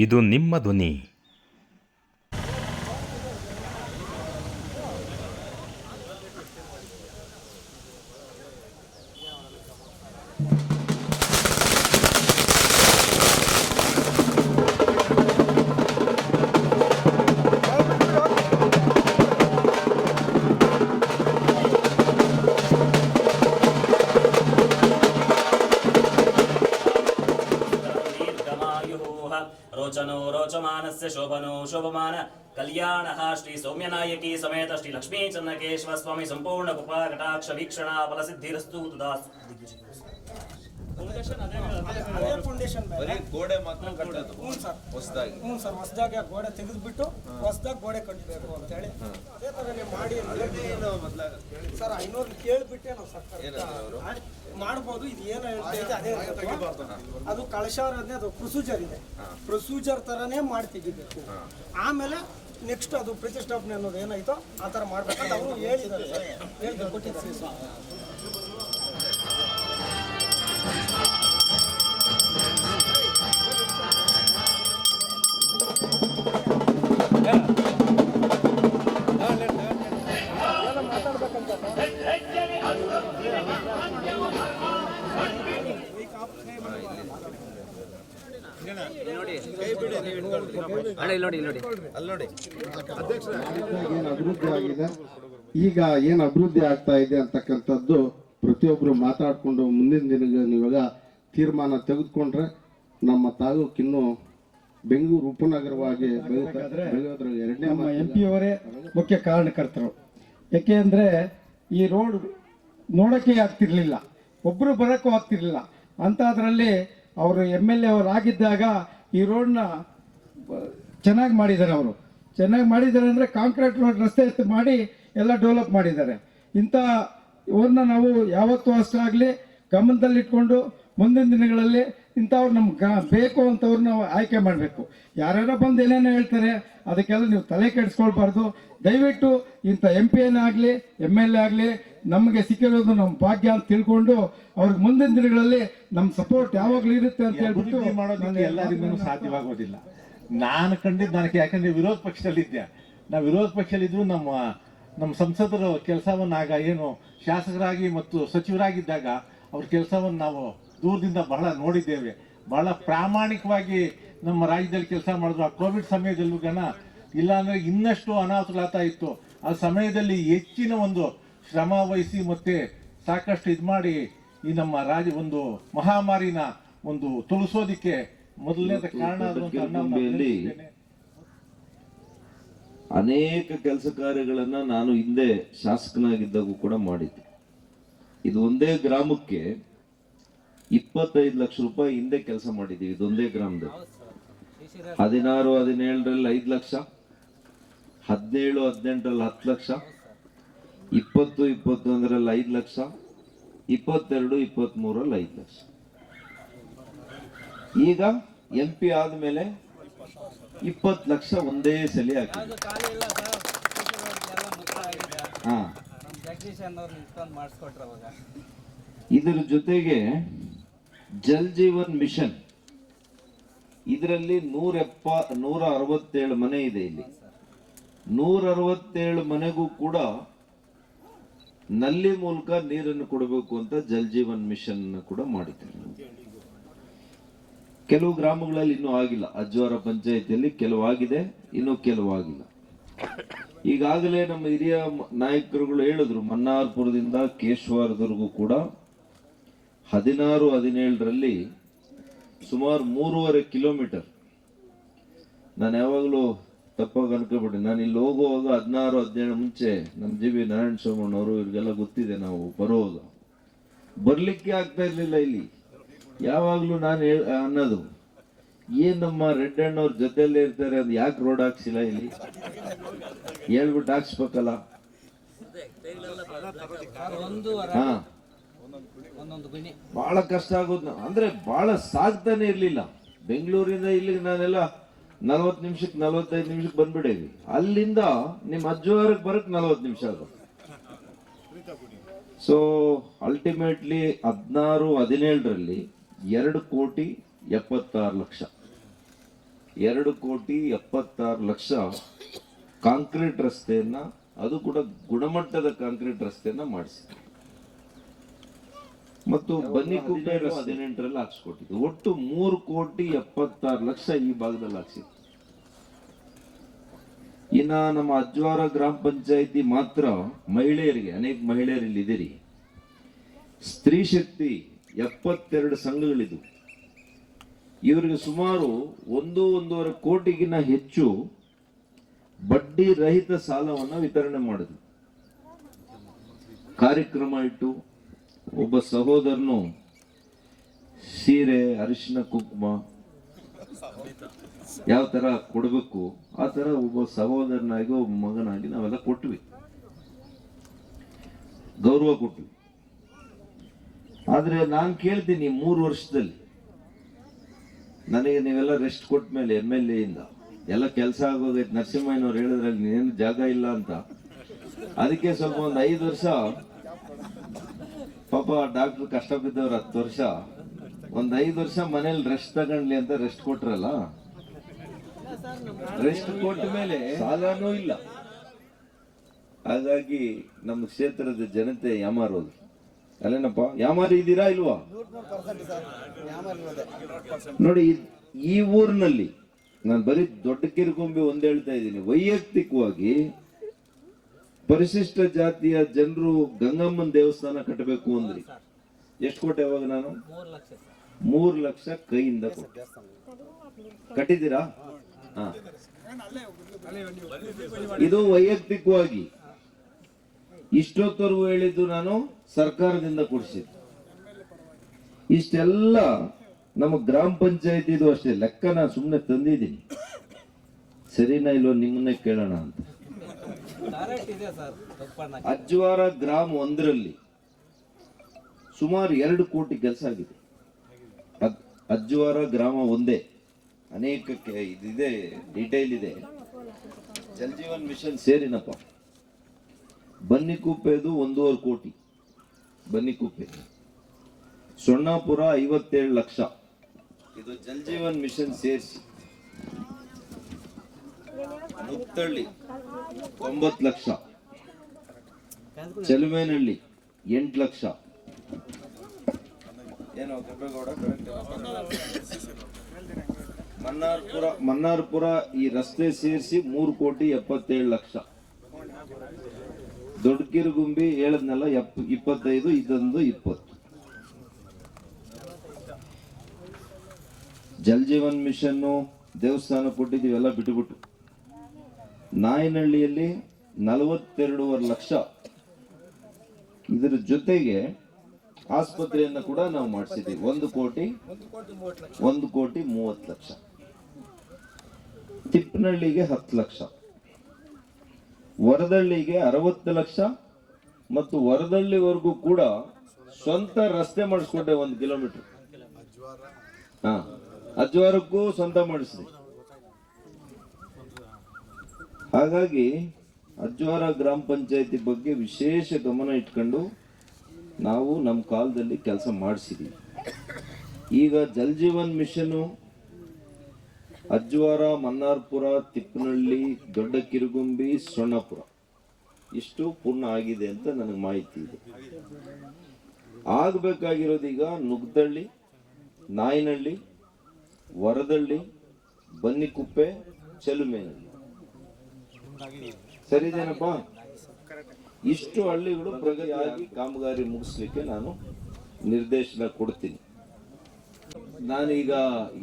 ಇದು ನಿಮ್ಮ ಧ್ವನಿ. रोचनो रोचमानस्य शोभनो शोभमान कल्याणः श्री सौम्यनायकी समेत श्री लक्ष्मी चन्नकेश्वर स्वामी संपूर्ण कृपा कटाक्ष वीक्षण फलसिद्धिरस्तु तदास्तु. ಗೋಡೆ ಮಾತ್ರ ಕಟ್ಟೋದು. ಹೊಸದಾಗಿ ಗೋಡೆ ತೆಗೆದ್ಬಿಟ್ಟು ಹೊಸದಾಗಿ ಗೋಡೆ ಕಟ್ಟಬೇಕು ಅಂತ ಹೇಳಿ ಅದೇ ತರನೇ ಮಾಡಿ ಸರ್ 500 ಕೇಳ್ಬಿಟ್ಟೆ ನಾವು ಸರ್ಕಾರ ಮಾಡ್ಬೋದು. ಇದು ಏನು ಹೇಳ್ತಾ ಅದೇ ಅದು ಕಳಶಾರನೇ ಅದು ಪ್ರೊಸೀಜರ್ ಇದೆ. ಪ್ರೊಸೀಜರ್ ತರನೇ ಮಾಡಿ ತೆಗಿಬೇಕು. ಆಮೇಲೆ ನೆಕ್ಸ್ಟ್ ಅದು ಪ್ರತಿಷ್ಠಾಪನೆ ಅನ್ನೋದು ಏನಾಯ್ತೋ ಆ ಥರ ಮಾಡ್ಬೇಕಂತ ಅವರು ಹೇಳಿದ್ದಾರೆ. ಹೇಳಿದ್ರು ಕೊಟ್ಟಿದ್ದಾರೆ. ಅಭಿವೃದ್ಧಿ ಆಗಿದೆ. ಈಗ ಏನು ಅಭಿವೃದ್ಧಿ ಆಗ್ತಾ ಇದೆ ಅಂತಕ್ಕಂಥದ್ದು ಪ್ರತಿಯೊಬ್ಬರು ಮಾತಾಡಿಕೊಂಡು ಮುಂದಿನ ದಿನಗಳಲ್ಲಿ ಇವಾಗ ತೀರ್ಮಾನ ತೆಗೆದುಕೊಂಡ್ರೆ ನಮ್ಮ ತಾಲೂಕಿನ್ನು ಬೆಂಗಳೂರು ಉಪನಗರವಾಗಿ ಬೆಳೆಯೋದ್ರ ಎರಡನೇ ನಮ್ಮ MP ಅವರೇ ಮುಖ್ಯ ಕಾರಣಕರ್ತರು. ಯಾಕೆ ಅಂದರೆ ಈ ರೋಡ್ ನೋಡೋಕ್ಕೆ ಆಗ್ತಿರ್ಲಿಲ್ಲ, ಒಬ್ಬರು ಬರೋಕ್ಕೂ ಆಗ್ತಿರ್ಲಿಲ್ಲ. ಅಂಥದ್ರಲ್ಲಿ ಅವರು MLA ಅವರಾಗಿದ್ದಾಗ ಈ ರೋಡ್ನ ಚೆನ್ನಾಗಿ ಮಾಡಿದ್ದಾರೆ. ಅವರು ಚೆನ್ನಾಗಿ ಮಾಡಿದ್ದಾರೆ ಅಂದರೆ ಕಾಂಕ್ರೀಟ್ ರೋಡ್ ರಸ್ತೆ ಮಾಡಿ ಎಲ್ಲ ಡೆವಲಪ್ ಮಾಡಿದ್ದಾರೆ. ಇಂಥ ಇವ್ರನ್ನ ನಾವು ಯಾವತ್ತೂ ಅಷ್ಟಾಗಲಿ ಗಮನದಲ್ಲಿಟ್ಕೊಂಡು ಮುಂದಿನ ದಿನಗಳಲ್ಲಿ ಇಂಥವ್ರು ನಮ್ಗೆ ಬೇಕು ಅಂತವ್ರು ನಾವು ಆಯ್ಕೆ ಮಾಡಬೇಕು. ಯಾರ್ಯಾರೋ ಬಂದು ಏನೇನೋ ಹೇಳ್ತಾರೆ, ಅದಕ್ಕೆಲ್ಲ ನೀವು ತಲೆ ಕೆಡಿಸ್ಕೊಳ್ಬಾರ್ದು. ದಯವಿಟ್ಟು ಇಂಥ MP ಆಗಲಿ MLA ಆಗಲಿ ನಮಗೆ ಸಿಕ್ಕಿರೋದು ನಮ್ಮ ಭಾಗ್ಯ ಅಂತ ತಿಳ್ಕೊಂಡು ಅವ್ರಿಗೆ ಮುಂದಿನ ದಿನಗಳಲ್ಲಿ ನಮ್ಮ ಸಪೋರ್ಟ್ ಯಾವಾಗಲೂ ಇರುತ್ತೆ ಅಂತ ಹೇಳ್ಬಿಟ್ಟು ಮಾಡೋದಕ್ಕೆ ಎಲ್ಲರಿಗೂ ಸಾಧ್ಯವಾಗೋದಿಲ್ಲ. ನಾನು ಕಂಡಿದ್ದು ನನಗೆ, ಯಾಕಂದರೆ ವಿರೋಧ ಪಕ್ಷದಲ್ಲಿದ್ದೆ. ನಾವು ವಿರೋಧ ಪಕ್ಷದಲ್ಲಿದ್ದು ನಮ್ಮ ಸಂಸದರು ಕೆಲಸವನ್ನು ಆಗ ಏನು ಶಾಸಕರಾಗಿ ಮತ್ತು ಸಚಿವರಾಗಿದ್ದಾಗ ಅವ್ರ ಕೆಲಸವನ್ನು ನಾವು ದೂರದಿಂದ ಬಹಳ ನೋಡಿದ್ದೇವೆ. ಬಹಳ ಪ್ರಾಮಾಣಿಕವಾಗಿ ನಮ್ಮ ರಾಜ್ಯದಲ್ಲಿ ಕೆಲಸ ಮಾಡಿದ್ರು. ಆ ಕೋವಿಡ್ ಸಮಯದಲ್ಲೂ ಇಲ್ಲಾಂದರೆ ಇನ್ನಷ್ಟು ಅನಾಹುತಗಳಾಗ್ತಾ ಇತ್ತು. ಆ ಸಮಯದಲ್ಲಿ ಹೆಚ್ಚಿನ ಒಂದು ಶ್ರಮ ವಹಿಸಿ ಮತ್ತೆ ಸಾಕಷ್ಟು ಇದು ಮಾಡಿ ಈ ನಮ್ಮ ಒಂದು ಮಹಾಮಾರಿನ ಒಂದು ತುಳಿಸೋದಿಕ್ಕೆ ಮೊದಲನೇದ ಕಾರಣ ಅನೇಕ ಕೆಲಸ ಕಾರ್ಯಗಳನ್ನ ನಾನು ಹಿಂದೆ ಶಾಸಕನಾಗಿದ್ದಾಗೂ ಕೂಡ ಮಾಡಿದ್ದೆ. ಇದು ಒಂದೇ ಗ್ರಾಮಕ್ಕೆ 25 ಲಕ್ಷ ರೂಪಾಯಿ ಹಿಂದೆ ಕೆಲಸ ಮಾಡಿದ್ದೀವಿ. ಇದೊಂದೇ ಗ್ರಾಮದಲ್ಲಿ 16-17ರಲ್ಲಿ 5 ಲಕ್ಷ, 17-18ರಲ್ಲಿ 10 ಲಕ್ಷ, 20-21ರಲ್ಲಿ 5 ಲಕ್ಷ, 22-23ರಲ್ಲಿ 5 ಲಕ್ಷ. ಈಗ MP ಆದ್ಮೇಲೆ 20 ಲಕ್ಷ ಒಂದೇ ಸಲ ಹಾಕಿ. ಇದರ ಜೊತೆಗೆ ಜಲ್ ಜೀವನ್ ಮಿಷನ್, ಇದರಲ್ಲಿ 167 ಮನೆ ಇದೆ. ಇಲ್ಲಿ 167 ಮನೆಗೂ ಕೂಡ ನಲ್ಲಿ ಮೂಲಕ ನೀರನ್ನು ಕೊಡಬೇಕು ಅಂತ ಜಲ್ ಜೀವನ್ ಮಿಷನ್ ಕೂಡ ಮಾಡಿದ್ದಾರೆ. ಕೆಲವು ಗ್ರಾಮಗಳಲ್ಲಿ ಇನ್ನೂ ಆಗಿಲ್ಲ. ಅಜ್ವಾರ ಪಂಚಾಯತಿಯಲ್ಲಿ ಕೆಲವು ಆಗಿದೆ, ಇನ್ನೂ ಕೆಲವು ಆಗಿಲ್ಲ. ಈಗಾಗಲೇ ನಮ್ಮ ಹಿರಿಯ ನಾಯಕರುಗಳು ಹೇಳಿದ್ರು, ಮನ್ನಾರ್ಪುರದಿಂದ ಕೇಶವಾರದವರೆಗೂ ಕೂಡ 16-17ರಲ್ಲಿ ಸುಮಾರು 3.5 ಕಿಲೋಮೀಟರ್. ನಾನು ಯಾವಾಗಲೂ ತಪ್ಪಾಗಿ ಅನ್ಕೋಬಿಟ್ಟೆ. ನಾನು ಇಲ್ಲಿ ಹೋಗುವಾಗ 16-17 ಮುಂಚೆ ನಮ್ಮ GB ನಾರಾಯಣ ಸ್ವಾಮಣ್ಣವರು ಇವ್ರಿಗೆಲ್ಲ ಗೊತ್ತಿದೆ. ನಾವು ಬರೋದು ಬರ್ಲಿಕ್ಕೆ ಆಗ್ತಾ ಇರ್ಲಿಲ್ಲ. ಇಲ್ಲಿ ಯಾವಾಗ್ಲೂ ನಾನು ಅನ್ನೋದು, ಏನ್ ನಮ್ಮ ರೆಡ್ ಅಣ್ಣವ್ರ ಜೊತೆಯಲ್ಲೇ ಇರ್ತಾರೆ, ಅದು ಯಾಕೆ ರೋಡ್ ಹಾಕ್ಸಿಲ್ಲ ಇಲ್ಲಿ ಹೇಳ್ಬಿಟ್ಟು ಹಾಕ್ಸ್ಬೇಕಲ್ಲ. ಬಹಳ ಕಷ್ಟ ಆಗೋದು. ಅಂದ್ರೆ ಬಹಳ ಸಾಗ್ತಾನೆ ಇರ್ಲಿಲ್ಲ. ಬೆಂಗಳೂರಿಂದ ಇಲ್ಲಿಗೆ ನಾನೆಲ್ಲ 40 ನಿಮಿಷಕ್ಕೆ 45 ನಿಮಿಷಕ್ಕೆ ಬಂದ್ಬಿಡೇವಿ. ಅಲ್ಲಿಂದ ನಿಮ್ಮ ಅಜ್ಜವಾರಕ್ಕೆ ಬರಕ್ 40 ನಿಮಿಷ ಆಗುತ್ತೆ. ಸೊ ಅಲ್ಟಿಮೇಟ್ಲಿ 16-17ರಲ್ಲಿ 2,76,00,000 2,76,00,000 ಕಾಂಕ್ರೀಟ್ ರಸ್ತೆಯನ್ನ, ಅದು ಕೂಡ ಗುಣಮಟ್ಟದ ಕಾಂಕ್ರೀಟ್ ರಸ್ತೆಯನ್ನ ಮಾಡಿಸಿ, ಮತ್ತು ಬನ್ನಿಕುಪ್ಪೆ 18ರಲ್ಲಿ ಹಾಕ್ಸ್ಕೊಟ್ಟಿದ್ದು. ಒಟ್ಟು 3,76,00,000 ಈ ಭಾಗದಲ್ಲಿ ಹಾಕ್ಸಿದ್ದು. ಇನ್ನ ನಮ್ಮ ಅಜ್ವಾರ ಗ್ರಾಮ ಪಂಚಾಯಿತಿ ಮಾತ್ರ ಮಹಿಳೆಯರಿಗೆ, ಅನೇಕ ಮಹಿಳೆಯರು ಇಲ್ಲಿ ಇದ್ದೀರಿ, ಸ್ತ್ರೀ ಶಕ್ತಿ 72 ಸಂಘಗಳಿದ್ದು, ಇವರಿಗೆ ಸುಮಾರು 1.5 ಕೋಟಿಗಿನ್ನ ಹೆಚ್ಚು ಬಡ್ಡಿ ರಹಿತ ಸಾಲವನ್ನು ವಿತರಣೆ ಮಾಡಿದ್ರು. ಕಾರ್ಯಕ್ರಮ ಇಟ್ಟು ಒಬ್ಬ ಸಹೋದರನು ಸೀರೆ, ಅರಿಶಿನ, ಕುಂಕುಮ ಯಾವ ತರ ಕೊಡಬೇಕು ಆ ತರ ಒಬ್ಬ ಸಹೋದರನಾಗಿ, ಒಬ್ಬ ಮಗನಾಗಿ ನಾವೆಲ್ಲ ಕೊಟ್ವಿ, ಗೌರವ ಕೊಟ್ವಿ. ಆದ್ರೆ ನಾನು ಕೇಳ್ತೀನಿ, 3 ವರ್ಷದಲ್ಲಿ ನನಗೆ ನೀವೆಲ್ಲ ರೆಸ್ಟ್ ಕೊಟ್ಟ ಮೇಲೆ MLA ಇಂದ ಎಲ್ಲ ಕೆಲಸ ಆಗೋಗೈತೆ, ನರಸಿಂಹಯ್ಯನವ್ರು ಹೇಳಿದ್ರಲ್ಲಿ ನೀನೇನು ಜಾಗ ಇಲ್ಲ ಅಂತ, ಅದಕ್ಕೆ ಸ್ವಲ್ಪ ಒಂದು 5 ವರ್ಷ ಪಾಪ ಡಾಕ್ಟರ್ ಕಷ್ಟ ಬಿದ್ದವ್ರು 10 ವರ್ಷ, ಒಂದು 5 ವರ್ಷ ಮನೇಲಿ ರೆಸ್ಟ್ ತಗೊಂಡ್ಲಿ ಅಂತ ರೆಸ್ಟ್ ಕೊಟ್ರಲ್ಲ. ರೆಸ್ಟ್ ಕೊಟ್ಟ ಮೇಲೆ ಸಾಲನೂ ಇಲ್ಲ. ಹಾಗಾಗಿ ನಮ್ಮ ಕ್ಷೇತ್ರದ ಜನತೆ ಯಾಮಾರೋದು ಅಲ್ಲೇನಪ್ಪ? ಯಾಮಾರಿ ಇದ್ದೀರಾ ಇಲ್ವಾ? ನೋಡಿ, ಈ ಊರಿನಲ್ಲಿ ನಾನು ಬರೀ ದೊಡ್ಡ ಕಿರುಕೊಂಬಿ ಒಂದ್ ಹೇಳ್ತಾ ಇದ್ದೀನಿ, ವೈಯಕ್ತಿಕವಾಗಿ ಪರಿಶಿಷ್ಟ ಜಾತಿಯ ಜನರು ಗಂಗಮ್ಮನ ದೇವಸ್ಥಾನ ಕಟ್ಟಬೇಕು ಅಂದ್ರಿ. ಎಷ್ಟು ಕೊಟ್ಟೆ ಅವಾಗ ನಾನು? 3 ಲಕ್ಷ ಕೈಯಿಂದ ಕೊಟ್ಟೆ. ಕಟ್ಟಿದ್ದೀರಾ? ಹಾ. ಇದು ವೈಯಕ್ತಿಕವಾಗಿ. ಇಷ್ಟೊತ್ತವರೆಗೂ ಹೇಳಿದ್ದು ನಾನು ಸರ್ಕಾರದಿಂದ ಕೊಡಿಸಿದ್ದು. ಇಷ್ಟೆಲ್ಲ ನಮ್ಮ ಗ್ರಾಮ ಪಂಚಾಯತಿದು ಅಷ್ಟೇ ಲೆಕ್ಕ ನಾನು ಸುಮ್ಮನೆ ತಂದಿದ್ದೀನಿ. ಸರಿನಾ ಇಲ್ವೋ ನಿಮ್ಮನ್ನೇ ಕೇಳೋಣ ಅಂತ. ಅಜ್ವಾರ ಗ್ರಾಮ 1ರಲ್ಲಿ ಸುಮಾರು 2 ಕೋಟಿ ಕೆಲಸ ಆಗಿದೆ. ಅಜ್ವಾರ ಗ್ರಾಮ ಒಂದೇ, ಅನೇಕಕ್ಕೆ ಇದಿದೆ, ಡೀಟೇಲ್ ಇದೆ. ಜಲ್ ಜೀವನ್ ಮಿಷನ್ ಸೇರಿನಪ್ಪ. ಬನ್ನಿಕುಪ್ಪೆದು 1.5 ಕೋಟಿ, ಬನ್ನಿಕುಪ್ಪೆ. ಸೊಣ್ಣಾಪುರ 57 ಲಕ್ಷ, ಇದು ಜಲ್ ಜೀವನ್ ಮಿಷನ್ ಸೇರಿಸಿ. ಮುತ್ತಳ್ಳಿ 90 ಲಕ್ಷ, ಚೆಲುಮೇನಹಳ್ಳಿ 8 ಲಕ್ಷ. ಏನೋ ಕೆಂಪೇಗೌಡ ಮನ್ನಾರ್ಪುರ ಈ ರಸ್ತೆ ಸೇರಿಸಿ 3,77,00,000. ದೊಡ್ಡ ಕಿರುಗುಂಬಿ ಹೇಳದ್ನೆಲ್ಲ 25, ಇದೊಂದು 20. ಜಲ್ ಜೀವನ್ ಮಿಷನ್ ದೇವಸ್ಥಾನ ಕೊಟ್ಟಿದ್ದೀವೆಲ್ಲ ಬಿಟ್ಟುಬಿಟ್ಟು ನಾಯನಹಳ್ಳಿಯಲ್ಲಿ 42.5 ಲಕ್ಷ. ಇದರ ಜೊತೆಗೆ ಆಸ್ಪತ್ರೆಯನ್ನು ಕೂಡ ನಾವು ಮಾಡಿಸಿದ್ದೀವಿ. 1,30 ಲಕ್ಷ. ತಿಪ್ಪನಹಳ್ಳಿಗೆ 10 ಲಕ್ಷ, ವರದಳ್ಳಿಗೆ 60 ಲಕ್ಷ, ಮತ್ತು ವರದಳ್ಳಿವರೆಗೂ ಕೂಡ ಸ್ವಂತ ರಸ್ತೆ ಮಾಡಿಸ್ಕೊಂಡೆ 1 ಕಿಲೋಮೀಟರ್. ಹಾ, ಅಜ್ವಾರಕ್ಕೂ ಸ್ವಂತ ಮಾಡಿಸಿದೆ. ಹಾಗಾಗಿ ಅಜ್ವಾರ ಗ್ರಾಮ ಪಂಚಾಯತಿ ಬಗ್ಗೆ ವಿಶೇಷ ಗಮನ ಇಟ್ಕೊಂಡು ನಾವು ನಮ್ಮ ಕಾಲದಲ್ಲಿ ಕೆಲಸ ಮಾಡಿಸಿದೀವಿ. ಈಗ ಜಲ್ ಜೀವನ್ ಮಿಷನ್ ಅಜ್ವಾರ, ಮನ್ನಾರ್ಪುರ, ತಿಪ್ಪನಹಳ್ಳಿ, ದೊಡ್ಡ ಕಿರುಗುಂಬಿ, ಸೊಣ್ಣಾಪುರ ಇಷ್ಟು ಪೂರ್ಣ ಆಗಿದೆ ಅಂತ ನನಗೆ ಮಾಹಿತಿ ಇದೆ. ಆಗಬೇಕಾಗಿರೋದೀಗ ನುಗ್ದಳ್ಳಿ, ನಾಯನಹಳ್ಳಿ, ವರದಳ್ಳಿ, ಬನ್ನಿಕುಪ್ಪೆ, ಚೆಲುಮೇನಹಳ್ಳಿ. ಸರಿದೇನಪ್ಪ? ಇಷ್ಟು ಹಳ್ಳಿಗಳು ಪ್ರಗತಿಯಾಗಿ ಕಾಮಗಾರಿ ಮುಗಿಸ್ಲಿಕ್ಕೆ ನಾನು ನಿರ್ದೇಶನ ಕೊಡ್ತೀನಿ. ನಾನೀಗ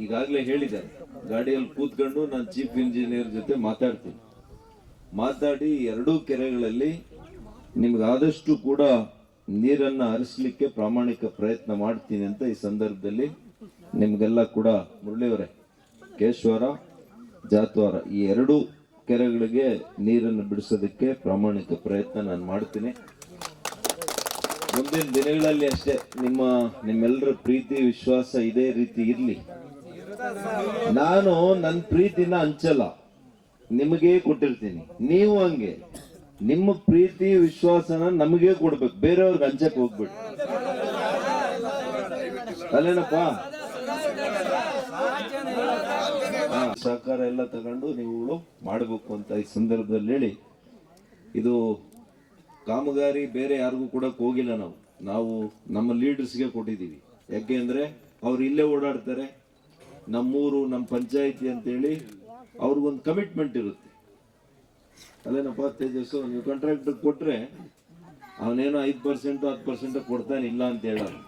ಈಗಾಗಲೇ ಹೇಳಿದೆ, ಗಾಡಿಯಲ್ಲಿ ಕೂತ್ಕೊಂಡು ನಾನು ಚೀಫ್ ಇಂಜಿನಿಯರ್ ಜೊತೆ ಮಾತಾಡಿ 2 ಕೆರೆಗಳಲ್ಲಿ ನಿಮ್ಗೆ ಆದಷ್ಟು ಕೂಡ ನೀರನ್ನು ಹರಿಸಲಿಕ್ಕೆ ಪ್ರಾಮಾಣಿಕ ಪ್ರಯತ್ನ ಮಾಡ್ತೀನಿ ಅಂತ ಈ ಸಂದರ್ಭದಲ್ಲಿ ನಿಮ್ಗೆಲ್ಲ ಕೂಡ ಮುರಳಿಯವರೇ, ಕೇಶವರ, ಜಾತ್ವಾರ ಈ 2 ಕೆರೆಗಳಿಗೆ ನೀರನ್ನು ಬಿಡಿಸೋದಕ್ಕೆ ಪ್ರಾಮಾಣಿಕ ಪ್ರಯತ್ನ ನಾನು ಮಾಡ್ತೀನಿ. ಮುಂದಿನ ದಿನಗಳಲ್ಲಿ ಅಷ್ಟೇ ನಿಮ್ಮೆಲ್ಲರ ಪ್ರೀತಿ ವಿಶ್ವಾಸ ಇದೇ ರೀತಿ ಇರ್ಲಿ. ನಾನು ನನ್ನ ಪ್ರೀತಿನ ಹಂಚಲ್ಲ, ನಿಮಗೇ ಕೊಟ್ಟಿರ್ತೀನಿ. ನೀವು ಹಂಗೆ ನಿಮ್ಮ ಪ್ರೀತಿ ವಿಶ್ವಾಸನ ನಮಗೇ ಕೊಡ್ಬೇಕು, ಬೇರೆಯವ್ರಿಗೆ ಹಂಚಕ್ ಹೋಗ್ಬಿಟ್ಟು. ಅಲ್ಲೇನಪ್ಪ? ಸಹಕಾರ ಎಲ್ಲ ತಗೊಂಡು ನೀವುಗಳು ಮಾಡಬೇಕು ಅಂತ ಈ ಸಂದರ್ಭದಲ್ಲಿ ಹೇಳಿ, ಇದು ಕಾಮಗಾರಿ ಬೇರೆ ಯಾರಿಗೂ ಕೊಡಕ್ಕೆ ಹೋಗಿಲ್ಲ. ನಾವು ನಮ್ಮ ಲೀಡರ್ಸ್ಗೆ ಕೊಟ್ಟಿದ್ದೀವಿ. ಯಾಕೆ ಅಂದರೆ ಅವ್ರು ಇಲ್ಲೇ ಓಡಾಡ್ತಾರೆ, ನಮ್ಮೂರು ನಮ್ಮ ಪಂಚಾಯಿತಿ ಅಂತೇಳಿ ಅವ್ರಿಗೊಂದು ಕಮಿಟ್ಮೆಂಟ್ ಇರುತ್ತೆ. ಅಲ್ಲೇನಪ್ಪ ತೇಜಸ್ಸು, ನೀವು ಕಾಂಟ್ರಾಕ್ಟರ್ ಕೊಟ್ಟರೆ ಅವನೇನೋ 5% 10% ಕೊಡ್ತಾನೆ, ಇಲ್ಲ ಅಂತ ಹೇಳೋದು.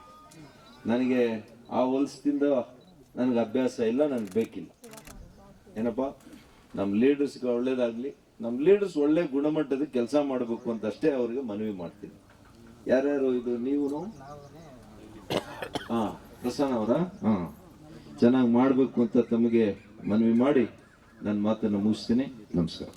ನನಗೆ ಆ ಹೊಲ್ಸದಿಂದ ನನಗೆ ಅಭ್ಯಾಸ ಇಲ್ಲ, ನನಗೆ ಬೇಕಿಲ್ಲ. ಏನಪ್ಪ, ನಮ್ಮ ಲೀಡರ್ಸ್ಗೆ ಒಳ್ಳೇದಾಗಲಿ, ನಮ್ಮ ಲೀಡರ್ಸ್ ಒಳ್ಳೆ ಗುಣಮಟ್ಟದ ಕೆಲಸ ಮಾಡಬೇಕು ಅಂತ ಅಷ್ಟೇ ಅವ್ರಿಗೆ ಮನವಿ ಮಾಡ್ತೀನಿ. ಯಾರ್ಯಾರು ಇದು ನೀವು? ಹಾಂ, ಪ್ರಸನ್ನ ಅವರ? ಹಾಂ, ಚೆನ್ನಾಗಿ ಮಾಡಬೇಕು ಅಂತ ತಮಗೆ ಮನವಿ ಮಾಡಿ ನನ್ನ ಮಾತನ್ನು ಮುಗಿಸ್ತೀನಿ. ನಮಸ್ಕಾರ.